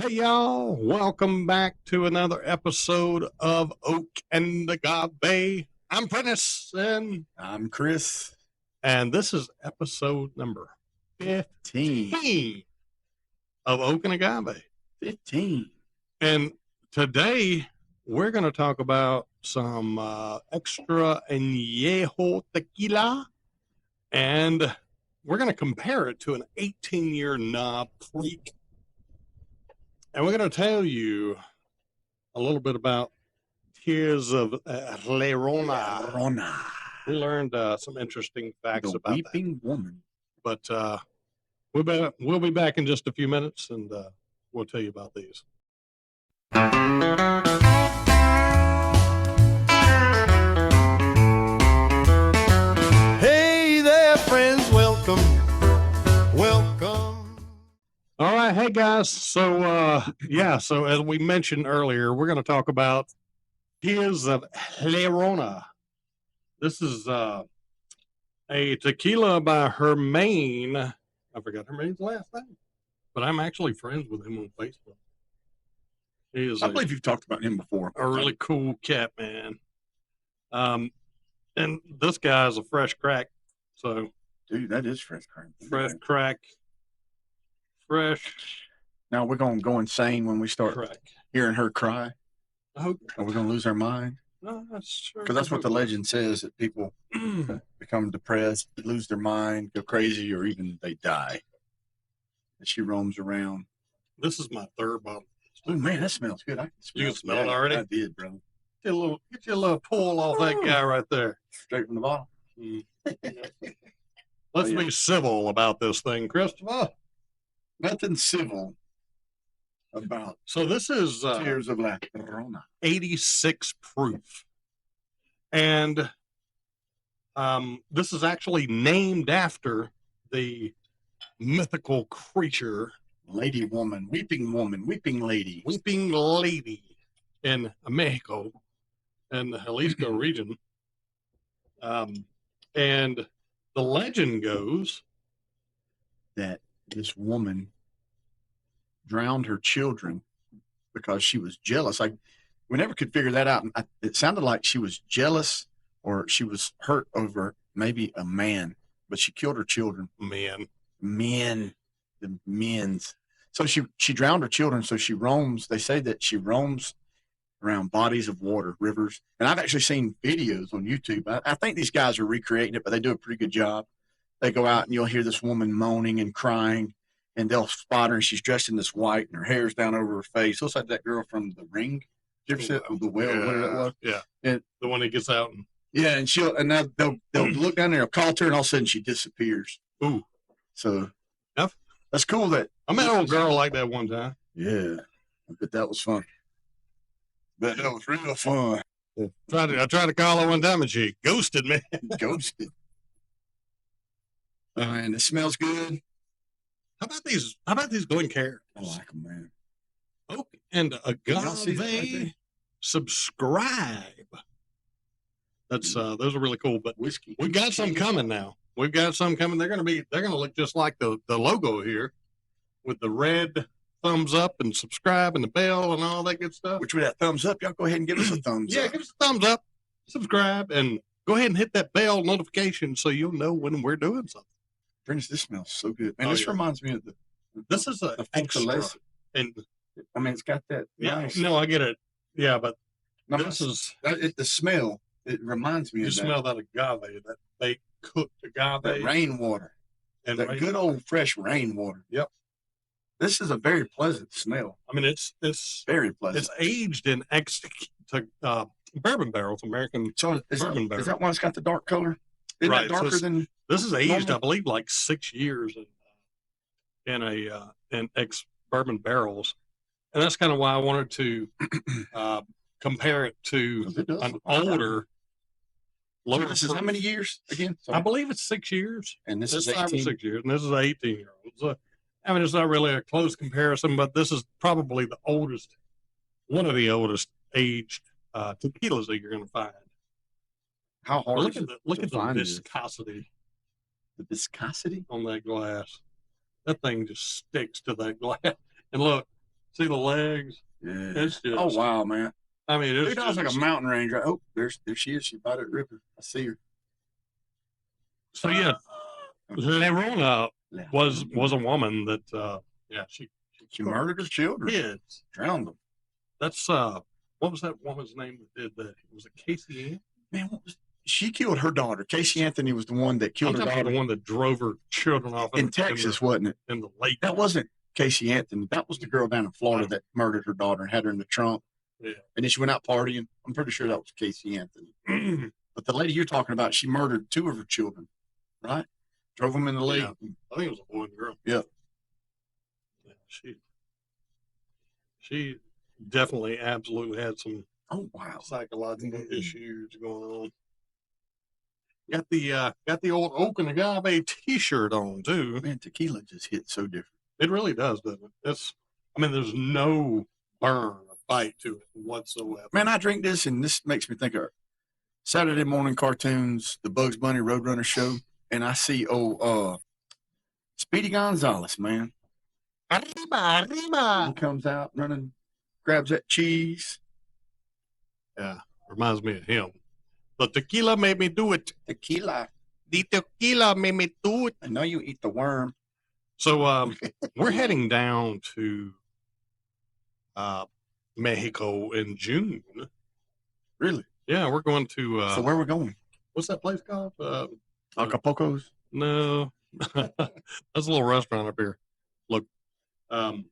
Hey y'all, welcome back to another episode of Oak and Agave. I'm Prentice and I'm Chris. And this is episode number 15 of Oak and Agave. 15. And today we're going to talk about some extra Anejo tequila, and we're going to compare it to an 18-year knob creek. And we're going to tell you a little bit about Tears of Lorona. We learned some interesting facts about Weeping Woman. But we'll be back in just a few minutes, and we'll tell you about these. Hey there, friends. Welcome. All right. Hey, guys. So, so as we mentioned earlier, we're going to talk about Tears of Lorona. This is a tequila by Herman. I forgot Herman's last name, but I'm actually friends with him on Facebook. I believe you've talked about him before. A really cool cat, man. And this guy's a fresh crack. So, dude, that is fresh crack. Fresh crack. Fresh. Now we're going to go insane when we start hearing her cry. Are we going to lose our mind? No, that's sure. Because that's what the legend says, that people become depressed, lose their mind, go crazy, or even they die. And she roams around. This is my third bottle. Oh, man, that smells good. I can smell you smell it already? I did, bro. Get you a little pull off that guy right there. Straight from the bottle. Let's be civil about this thing, Christopher. Nothing civil about. So this is Tears of Lorona. 86 proof. And this is actually named after the mythical creature. Weeping lady in Mexico and the Jalisco region. And the legend goes that this woman drowned her children because she was jealous. We never could figure that out. It sounded like she was jealous or she was hurt over maybe a man, but she killed her children. The men's. So she drowned her children. So she roams. They say that she roams around bodies of water, rivers. And I've actually seen videos on YouTube. I think these guys are recreating it, but they do a pretty good job. They go out and you'll hear this woman moaning and crying, and they'll spot her, and she's dressed in this white, and her hair's down over her face. Looks like that girl from The Ring. Did you ever see the whale? Yeah, whatever that was? Yeah. And the one that gets out. And now they'll look down there, they'll call to her, and all of a sudden she disappears. Ooh. So yep. That's cool. That I met an old girl like that one time. Yeah. I bet that was fun. That was real fun. I tried to call her one time, and she ghosted me. Ghosted. And it smells good. How about these Glencairns? I like them, man. Oak and Agave. Subscribe. That's those are really cool. But whiskey. We got some coming now. We've got some coming. They're gonna look just like the logo here, with the red thumbs up and subscribe and the bell and all that good stuff. Which with that thumbs up, y'all go ahead and give us a thumbs up. Yeah, give us a thumbs up, subscribe, and go ahead and hit that bell notification so you'll know when we're doing something. Friends, this smells so good. And this reminds me of this is a extra. And I mean, it's got that. Nice. No, I get it. Yeah, but the smell. It reminds me of that. You smell that agave, that baked cooked agave, that rainwater, and that good old fresh rainwater. Yep. This is a very pleasant smell. I mean, it's very pleasant. It's aged in bourbon barrels, American bourbon barrels. Is that why it's got the dark color? Isn't that darker than this is aged? normal? I believe like 6 years in ex bourbon barrels, and that's kind of why I wanted to compare it to an older. This is how many years again? Sorry. I believe it's 6 years, and this is 5 or 6 years, and this is 18-year-old. So, I mean, it's not really a close comparison, but this is probably the oldest, one of the oldest aged tequilas that you're going to find. How hard? Look at the viscosity. The viscosity on that glass. That thing just sticks to that glass. And look, See the legs? Yeah. It's just, Oh wow, man. I mean, it's Dude, I was like a just, mountain range. Right? Oh, there she is. She's by that river. I see her. so yeah, Lorona was a woman that, yeah, she murdered her children, kids. drowned them. That's what was that woman's name that did that? Was it Casey Ann? Man, she killed her daughter. Casey Anthony was the one that killed her daughter. The one that drove her children off in Texas, wasn't it? In the lake. That wasn't Casey Anthony. That was the girl down in Florida that murdered her daughter and had her in the trunk. Yeah. And then she went out partying. I'm pretty sure that was Casey Anthony. But the lady you're talking about, she murdered 2 of her children, right? Drove them in the lake. Yeah. I think it was a boy and girl. Yeah. Yeah, she definitely absolutely had some psychological issues going on. Got the old Oak and Agave T-shirt on too. Man, tequila just hits so different. It really does, doesn't it? There's no burn or bite to it whatsoever. Man, I drink this, and this makes me think of Saturday morning cartoons, the Bugs Bunny Roadrunner show, and I see Speedy Gonzalez, man. Arriba, arriba. He comes out running, grabs that cheese. Yeah, reminds me of him. The tequila made me do it. Tequila. The tequila made me do it. I know you eat the worm. So we're heading down to Mexico in June. Really? Yeah, we're going to. So where we're going? What's that place called? Acapulco's? No, that's a little restaurant up here. Look, now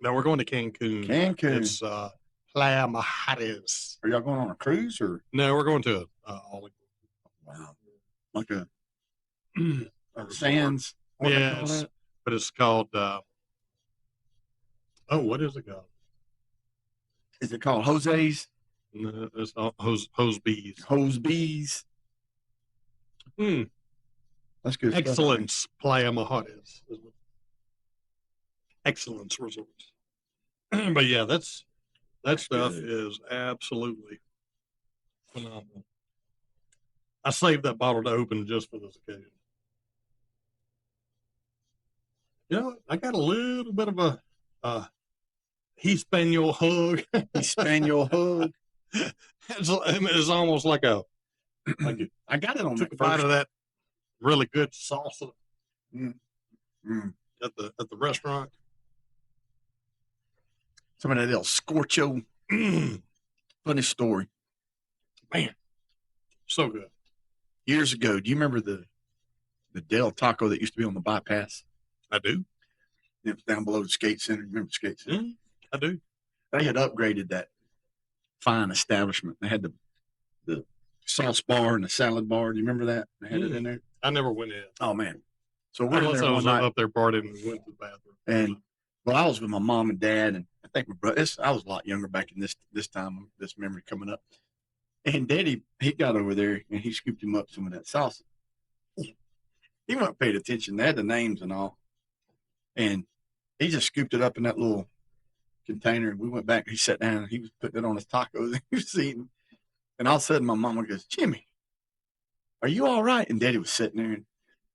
we're going to Cancun. Cancun. It's Playa Majares. Are y'all going on a cruise or? No, we're going to Wow, like a sands. Yes, but it's called. What is it called? Is it called Jose's? No, it's Hose Bees. Hose Bees. That's good. Excellence Playa Majares. Excellence Resorts. But yeah, that stuff is absolutely phenomenal. I saved that bottle to open just for this occasion. You know, I got a little bit of a Hispaniola hug. Hispaniola hug. It's almost like I got it on took a bite of that really good salsa at the restaurant. Some of that El Scorcho. Funny story. Man, so good. Years ago, do you remember the Del Taco that used to be on the bypass? I do. It was down below the skate center. You remember the skate center? I do. They had upgraded that fine establishment. They had the sauce bar and the salad bar. Do you remember that? They had it in there. I never went in. Oh man! So we're Unless there I one was night, up there partying and went to the bathroom. and well, I was with my mom and dad, and I think my brother. I was a lot younger back in this time. This memory coming up, and Daddy he got over there and he scooped him up some of that salsa. He wasn't paid attention. They had the names and all, and he just scooped it up in that little container. And we went back. He sat down and he was putting it on his tacos. And he was eating, and all of a sudden my mama goes, "Jimmy, are you all right?" And Daddy was sitting there, and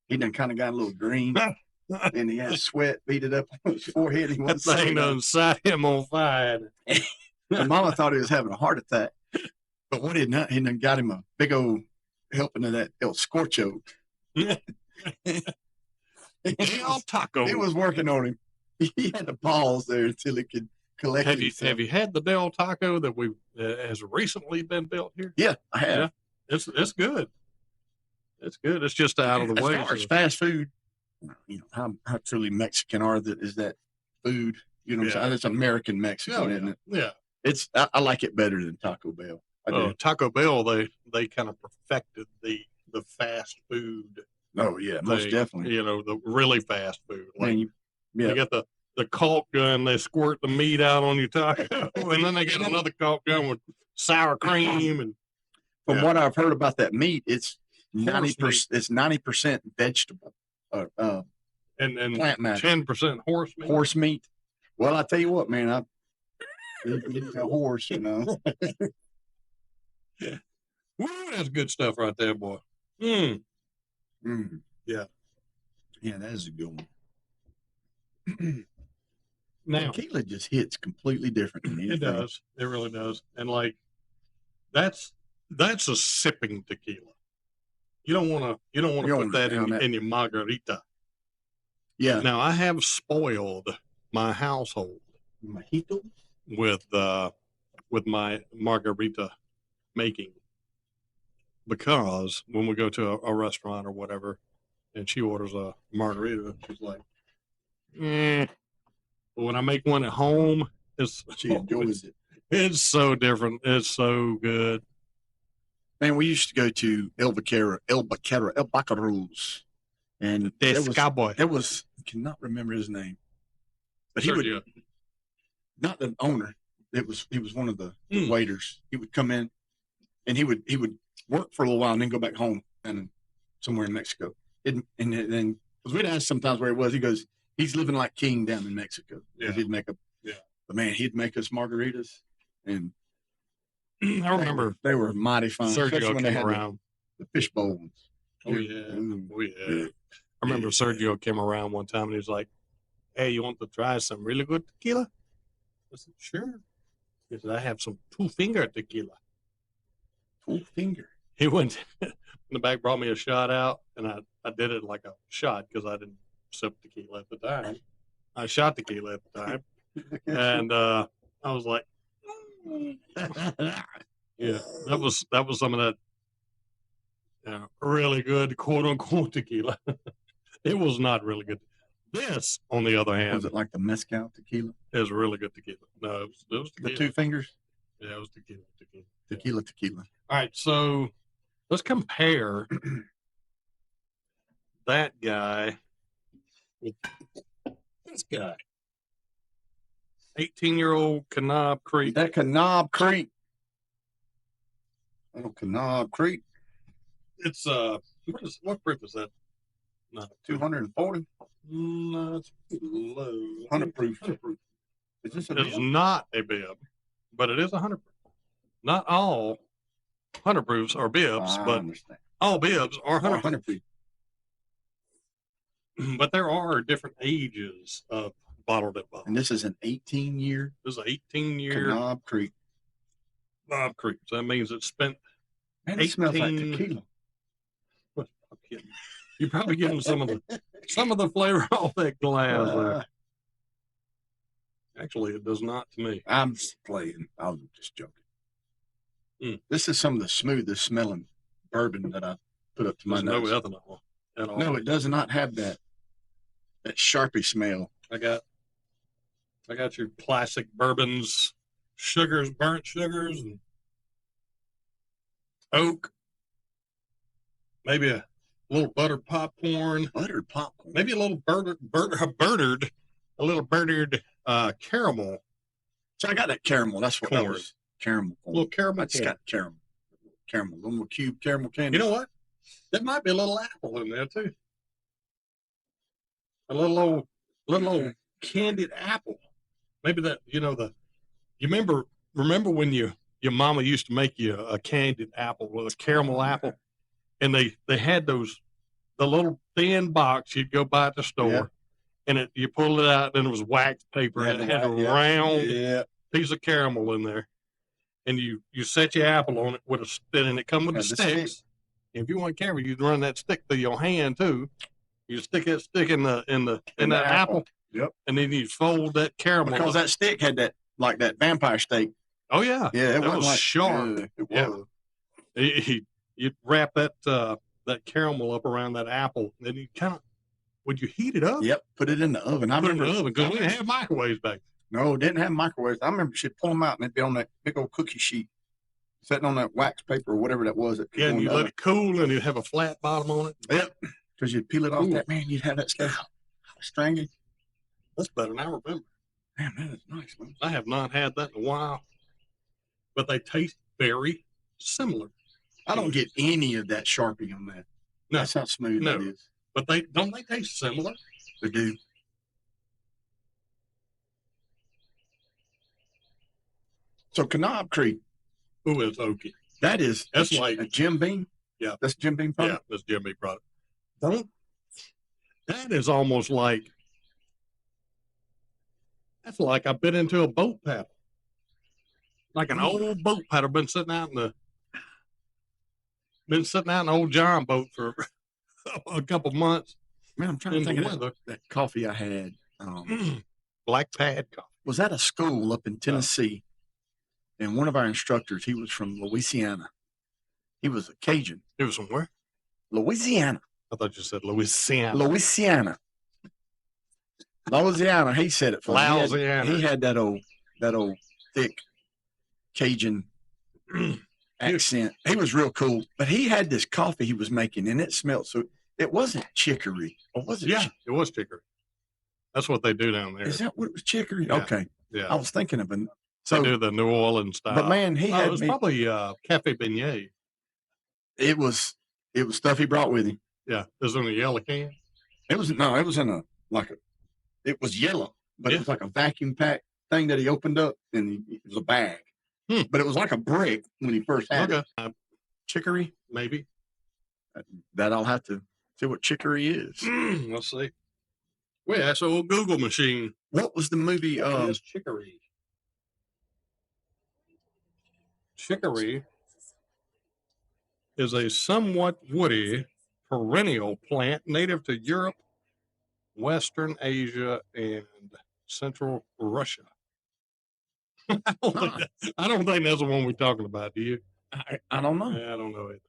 he done kind of got a little green, and he had sweat beaded up on his forehead. He That wasn't thing done set him on fire. And Mama thought he was having a heart attack, but what he done got him a big old helping of that El Scorcho. El Taco. He was working on him. He had to pause there until he could collect himself. Have you had the Del Taco that we has recently been built here? Yeah, I have. Yeah, it's good. It's good. It's just out of the way. As far as fast food, you know how truly Mexican is that food? You know, what I'm saying? It's American Mexican, isn't it? Yeah, I like it better than Taco Bell. I do. Taco Bell, they kind of perfected the fast food. Oh yeah, most definitely. You know, the really fast food. Like, Man, they got the caulk gun. They squirt the meat out on your taco, and then they got another caulk gun with sour cream. And from what I've heard about that meat, it's 90%. It's 90% vegetable, and plant matter. 10% horse meat. Horse meat. Well, I tell you what, man, I eat a horse, you know. Woo, that's good stuff right there, boy. Yeah. Yeah, that is a good one. Now Tequila just hits completely different than anything. it does. It really does. And like that's a sipping tequila. You don't want to put wanna that down that. in your margarita. Yeah. Now I have spoiled my household Mojito? with my margarita making, because when we go to a restaurant or whatever and she orders a margarita, she's like, But when I make one at home, She enjoys it. It's so different. It's so good. Man, we used to go to El Bacaro's, and This cowboy. I cannot remember his name, but he would, not the owner. He was one of the waiters. He would come in, and he would work for a little while and then go back home and somewhere in Mexico. And then because we'd ask sometimes where he was, he goes, he's living like king down in Mexico. Yeah. He'd make but man, he'd make us margaritas, and I remember they were mighty fine. Sergio when came around. The fishbowl ones. Oh yeah. I remember Sergio came around one time and he was like, "Hey, you want to try some really good tequila?" I said, "Sure." He said, "I have some 2-finger tequila." 2-finger. He went in the back, brought me a shot out, and I did it like a shot because I didn't sip tequila at the time. I shot tequila at the time, and I was like, "Yeah, that was some of that really good quote unquote tequila." It was not really good. This, on the other hand, Was it like the mezcal tequila? is really good tequila. No, it was tequila. The 2 fingers? Yeah, it was tequila. Tequila. All right, so let's compare that guy with this guy. 18-year-old Kanab Creek. That Kanab Creek. Oh, Kanab Creek. It's what proof is that? No, 240. No, it's low. 100 proof. 100 proof. Is this a It's bib? not a bib, but it is 100 proof. Not all 100 proofs are bibs, I but understand. all bibs are 100 proof. 100 proof. But there are different ages of bottled at bottle. And this is an 18-year This is an 18-year Kanab Creek. Knob Creek. So that means it spent. Man, it smells like 18 tequila. I'm kidding. You're probably getting some of the flavor off that glass there. Actually, it does not to me. I'm just playing. I was just joking. This is some of the smoothest smelling bourbon that I put up to my There's no nose. ethanol at all. No, it does not have that Sharpie smell. I got your classic bourbons, sugars, burnt sugars, and oak. Maybe a little buttered popcorn. Buttered popcorn. Maybe a little birded caramel. So I got that caramel. That's what that Corn. was. Caramel. A little caramel. I just corn. got caramel. Caramel. A little more cube caramel candy. You know what? There might be a little apple in there too. A little old candied apple. Maybe that, you remember when your mama used to make you a candied apple with a caramel apple, and they had the little thin box you'd go buy at the store. Yeah. And you pull it out, and it was wax paper, and it had a round piece of caramel in there. And you set your apple on it with a stick, and it come with the sticks. If you want caramel, you'd run that stick through your hand too. You stick that stick in the apple. Yep. And then you fold that caramel. Because that stick had that vampire steak. Oh yeah. Yeah, it was sharp. It was. You'd wrap that caramel up around that apple, and then you would you heat it up? Yep. Put it in the oven. Put it in the oven because we didn't have microwaves back then. No, didn't have microwaves. I remember she'd pull them out and they'd be on that big old cookie sheet, sitting on that wax paper or whatever that was. Yeah, and you let it cool, and you'd have a flat bottom on it. Yep. Because you'd peel it off that, man, you'd have that stuff stringy. That's better than I remember. Man, that is nice, man. I have not had that in a while, but they taste very similar. I don't get any of that Sharpie on that. No. That's how smooth that is. But they taste similar. They do. So Kanab Creek. Who is Okie? That's like a Jim Beam. Yeah, that's Jim Beam product. Yeah, that's Jim Beam product. That is almost like That's like I've been into a boat paddle. Like an old boat paddle. Been sitting out in Old John boat for a couple months. Man, I'm trying to In the think of weather. that coffee I had. Black pad coffee. Was at a school up in Tennessee, and one of our instructors, he was from Louisiana. He was a Cajun. It was from where? Louisiana. I thought you said Louisiana. Louisiana. Louisiana. He said it for me. Louisiana. He had that old thick Cajun accent. He was real cool. But he had this coffee he was making, and it smelled so. It wasn't chicory, or was it? Yeah, it was chicory. That's what they do down there. Is that what it was? Chicory? Yeah. Okay. Yeah. I was thinking of it. They So, do the New Orleans style. but man, he had it was me. probably Cafe Beignet. It was stuff he brought with him. Yeah, it was in a yellow can. It was in a it was yellow, but Yeah. it was like a vacuum pack thing that he opened up, and it was a bag. But it was like a brick when he first had it. Chicory, Maybe. that I'll have to see what chicory is. Let's see. Wait, that's an old Google machine. What was the movie? What is chicory? Chicory is a somewhat woody perennial plant native to Europe, Western Asia, and Central Russia. I don't think that's the one we're talking about. Do you? I don't know. I don't know it.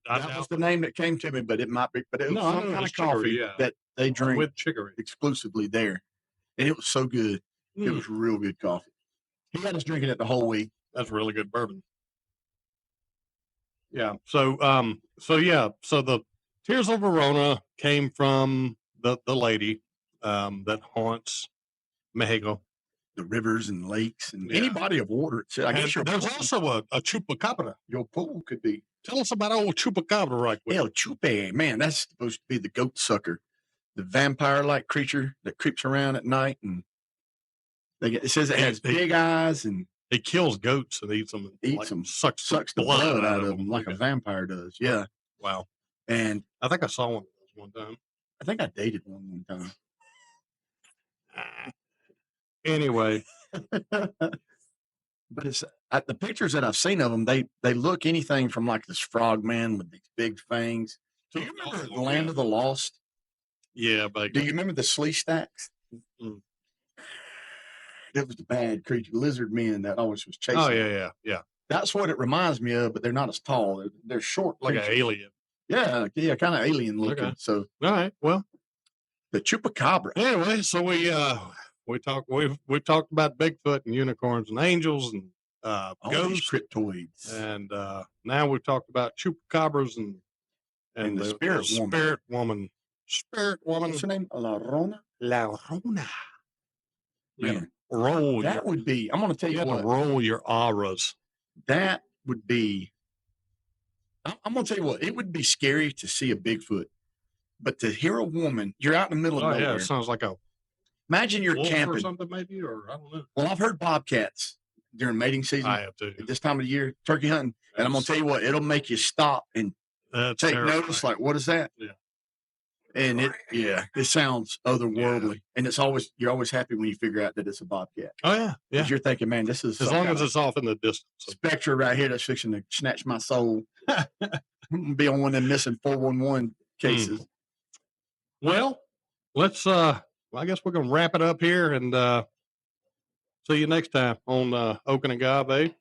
That was the name that came to me, but it might be. But it was No, I some know kind it's of coffee chicory, yeah. that they drink With chicory. exclusively there, and it was so good. It was real good coffee. He had us drinking it the whole week. That's really good bourbon. Yeah. So the Tears of Lorona came from the lady that haunts Mexico. The rivers and lakes and Yeah. any body of water. So I guess And there's also a Chupacobra. your pool could be Tell us about old Chupacobra right quick. El Chupe. Man, that's supposed to be the goat sucker, the vampire-like creature that creeps around at night, and it says it has big eyes and He kills goats and eats them. Eats them, Sucks sucks the blood out of them like a vampire does. Yeah, Wow. and I think I saw one of those one time. I think I dated one time. Anyway, But it's the pictures that I've seen of them. They look anything from like this frog man with these big fangs. Do you remember the Land of the Lost? yeah, but Do you remember the slee stacks? Mm. It was the bad creature, lizard men that always was chasing. oh them. yeah, That's what it reminds me of, but they're not as tall. They're short, like an creatures. alien. Yeah, kind of alien looking. Okay. So All right. Well, the Chupacabra. anyway, so we've talked about Bigfoot and unicorns and angels and All these ghosts, cryptoids. and now we've talked about chupacabras and the spirit woman. Spirit woman. What's her name? Lorona. Llarona. Man, Roll that would be. I'm going to tell you you got to what. roll your auras. That would be. I'm going to tell you what. It would be scary to see a Bigfoot, but to hear a woman, you're out in the middle of Oh nowhere. yeah, it sounds like a Imagine you're wolf or camping. something, maybe, or I don't know. Well, I've heard bobcats during mating season I have to. at this time of the year, turkey hunting, and I'm going to tell you what. It'll make you stop and take notice. Like, what is that? Yeah. And it sounds otherworldly, and you're always happy when you figure out that it's a bobcat. Oh yeah, yeah. 'Cause you're thinking, man, this is As some long kind as of it's off in the distance. spectre right here that's fixing to snatch my soul. Be on one of them missing 411 cases. Well, let's I guess we're gonna wrap it up here and see you next time on Oak and Agave.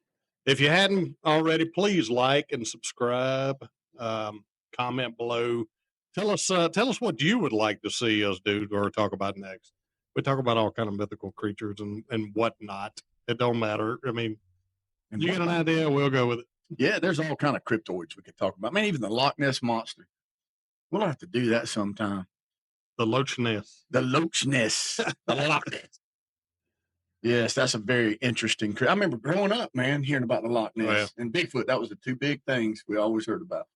If you hadn't already, please like and subscribe. Comment below. Tell us what you would like to see us do or talk about next. We talk about all kind of mythical creatures and whatnot. It don't matter. I mean, And you get an idea, we'll go with it. Yeah, there's all kind of cryptoids we could talk about. Man, even the Loch Ness monster. We'll have to do that sometime. The Loch Ness. The Loch Ness. The Loch Ness. Yes, that's a very interesting. I remember growing up, man, hearing about the Loch Ness and Bigfoot. That was the two big things we always heard about.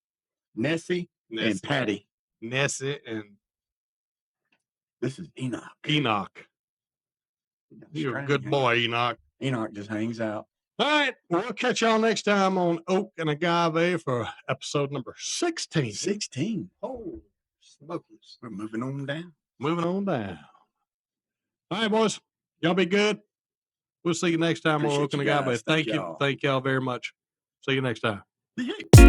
Nessie and Patty. Nessie and This is Enoch. Enoch. You're a good boy, Enoch. Enoch just hangs out. All right. We'll catch y'all next time on Oak and Agave for episode number 16. 16. Oh, smokeless. We're moving on down. Moving on down. All right, boys. Y'all be good. We'll see you next time on Appreciate Oak and you Agave. guys. Thank Thank you. y'all. Thank y'all very much. See you next time. Yeah.